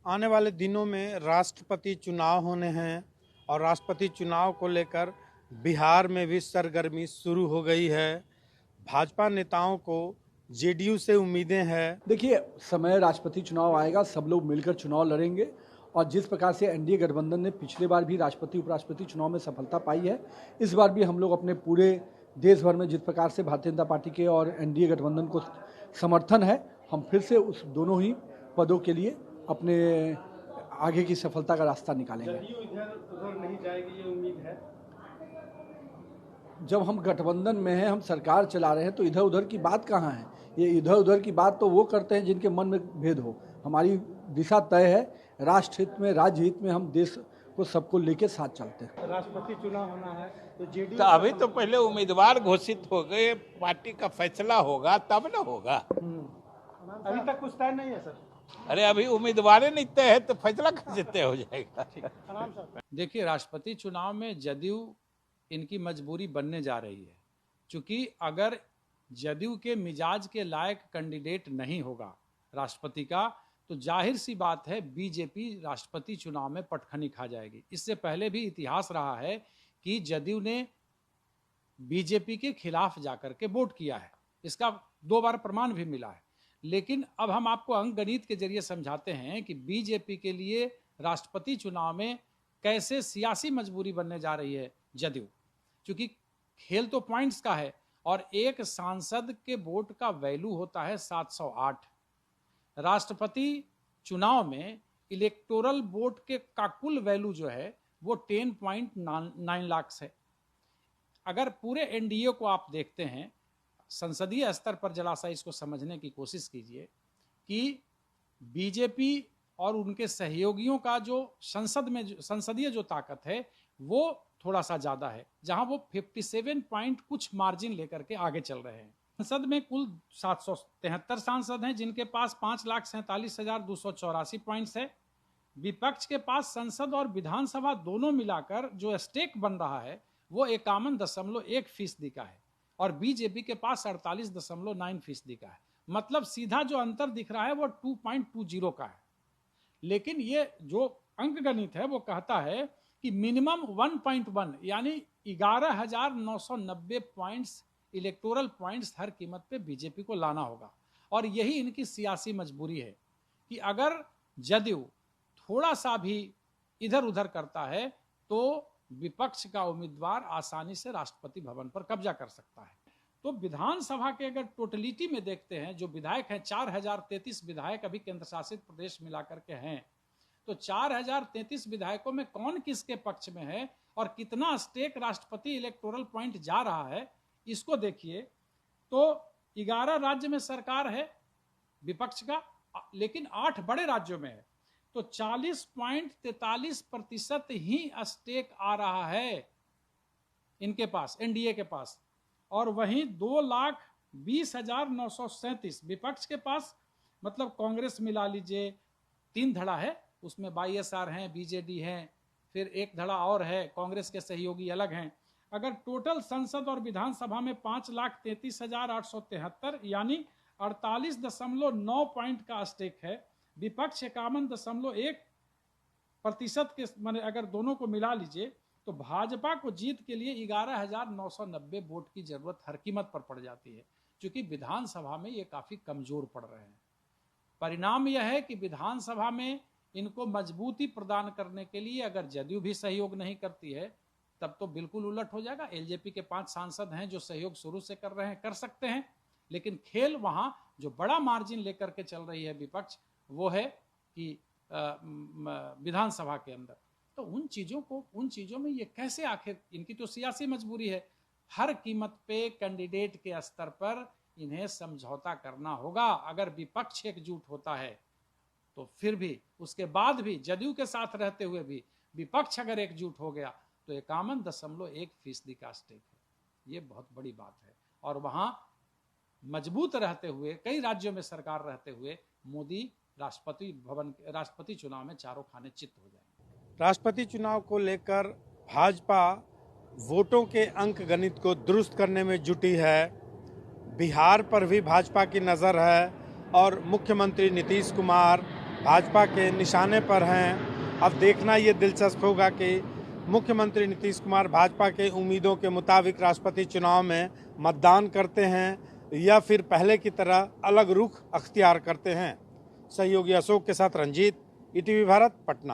आने वाले दिनों में राष्ट्रपति चुनाव होने हैं और राष्ट्रपति चुनाव को लेकर बिहार में भी सरगर्मी शुरू हो गई है। भाजपा नेताओं को जेडीयू से उम्मीदें हैं। देखिए, समय राष्ट्रपति चुनाव आएगा, सब लोग मिलकर चुनाव लड़ेंगे और जिस प्रकार से एनडीए गठबंधन ने पिछले बार भी राष्ट्रपति उपराष्ट्रपति चुनाव में सफलता पाई है, इस बार भी हम लोग अपने पूरे देश भर में जिस प्रकार से भारतीय जनता पार्टी के और एनडीए गठबंधन को समर्थन है, हम फिर से उस दोनों ही पदों के लिए अपने आगे की सफलता का रास्ता निकालेंगे। इधर उधर नहीं जाएगी, ये उम्मीद है। जब हम गठबंधन में हैं, हम सरकार चला रहे हैं, तो इधर उधर की बात कहाँ है? ये इधर उधर की बात तो वो करते हैं जिनके मन में भेद हो। हमारी दिशा तय है, राष्ट्र हित में, राज्य हित में हम देश को सबको लेके साथ चलते हैं। राष्ट्रपति चुनाव होना है तो जेडीयू तो अभी तो पहले उम्मीदवार घोषित हो गए, पार्टी का फैसला होगा तब ना होगा। अभी तक कुछ तय नहीं है सर। अरे अभी उम्मीदवार नहीं तय है तो फैसला कैसे तय हो जाएगा? देखिए, राष्ट्रपति चुनाव में जदयू इनकी मजबूरी बनने जा रही है, क्योंकि अगर जदयू के मिजाज के लायक कैंडिडेट नहीं होगा राष्ट्रपति का, तो जाहिर सी बात है बीजेपी राष्ट्रपति चुनाव में पटखनी खा जाएगी। इससे पहले भी इतिहास रहा है कि जदयू ने बीजेपी के खिलाफ जाकर के वोट किया है, इसका 2 बार प्रमाण भी मिला है। लेकिन अब हम आपको अंकगणित के जरिए समझाते हैं कि बीजेपी के लिए राष्ट्रपति चुनाव में कैसे सियासी मजबूरी बनने जा रही है जदयू, क्योंकि खेल तो पॉइंट्स का है और एक सांसद के वोट का वैल्यू होता है 708। राष्ट्रपति चुनाव में इलेक्टोरल वोट के का कुल वैल्यू जो है वो 10.9 लाख है। अगर पूरे एनडीए को आप देखते हैं, संसदीय स्तर पर जरा सा इसको समझने की कोशिश कीजिए कि बीजेपी और उनके सहयोगियों का जो संसदीय जो ताकत है वो थोड़ा सा ज्यादा है, जहां वो 57 पॉइंट कुछ मार्जिन लेकर के आगे चल रहे हैं। संसद में कुल 773 सांसद हैं, जिनके पास 5,47,284 पॉइंट्स है। विपक्ष के पास संसद और विधानसभा दोनों मिलाकर जो स्टेक बन रहा है वो 51.1% का है और बीजेपी के पास 48.9% का है। मतलब सीधा जो अंतर दिख रहा है वो 2.20 का है। लेकिन ये जो अंकगणित है वो कहता है कि मिनिमम 1.1 यानी 11,990 पॉइंट्स, इलेक्टोरल पॉइंट्स हर कीमत पे बीजेपी को लाना होगा। और यही इनकी सियासी मजबूरी है कि अगर जदयू थोड़ा सा भी इधर उधर करता है तो विपक्ष का उम्मीदवार आसानी से राष्ट्रपति भवन पर कब्जा कर सकता है। तो विधानसभा के अगर टोटलिटी में देखते हैं, जो विधायक हैं 4033 विधायक अभी केंद्र शासित प्रदेश मिलाकर के हैं, तो 4033 विधायकों में कौन किसके पक्ष में है और कितना स्टेक राष्ट्रपति इलेक्टोरल पॉइंट जा रहा है, इसको देखिए। तो 11 राज्य में सरकार है विपक्ष का, लेकिन 8 बड़े राज्यों में है, तो 40.43% ही स्टेक आ रहा है इनके पास, एनडीए के पास। और वहीं 2,20,937 विपक्ष के पास, मतलब कांग्रेस मिला लीजिए 3 धड़ा है, उसमें वाईएसआर हैं, बीजेडी हैं, फिर 1 धड़ा और है, कांग्रेस के सहयोगी अलग हैं। अगर टोटल संसद और विधानसभा में 5,33,873 यानी 48.9 पॉइंट का स्टेक है। विपक्ष 51.1% के, माने अगर दोनों को मिला लीजिए तो भाजपा को जीत के लिए 11,990 वोट की जरूरत हर कीमत पर पड़ जाती है, क्योंकि विधानसभा में ये काफी कमजोर पड़ रहे हैं। परिणाम यह है कि विधानसभा में इनको मजबूती प्रदान करने के लिए अगर जदयू भी सहयोग नहीं करती है तब तो बिल्कुल उलट हो जाएगा। एलजेपी के 5 सांसद हैं जो सहयोग शुरू से कर रहे हैं, कर सकते हैं, लेकिन खेल वहां जो बड़ा मार्जिन लेकर के चल रही है विपक्ष, वो है कि विधानसभा के अंदर। तो उन चीजों में ये कैसे, आखिर इनकी तो सियासी मजबूरी है, हर कीमत पे कैंडिडेट के स्तर पर इन्हें समझौता करना होगा। अगर विपक्ष एकजुट होता है तो फिर भी, उसके बाद भी जदयू के साथ रहते हुए भी विपक्ष अगर एकजुट हो गया तो 51.1% का स्टेक है। ये बहुत बड़ी बात है। और वहां मजबूत रहते हुए, कई राज्यों में सरकार रहते हुए, मोदी राष्ट्रपति चुनाव में चारों खाने चित्त हो जाएंगे। राष्ट्रपति चुनाव को लेकर भाजपा वोटों के अंक गणित को दुरुस्त करने में जुटी है। बिहार पर भी भाजपा की नज़र है और मुख्यमंत्री नीतीश कुमार भाजपा के निशाने पर हैं। अब देखना ये दिलचस्प होगा कि मुख्यमंत्री नीतीश कुमार भाजपा के उम्मीदों के मुताबिक राष्ट्रपति चुनाव में मतदान करते हैं या फिर पहले की तरह अलग रुख अख्तियार करते हैं। सहयोगी अशोक के साथ रंजीत, ईटीवी भारत, पटना।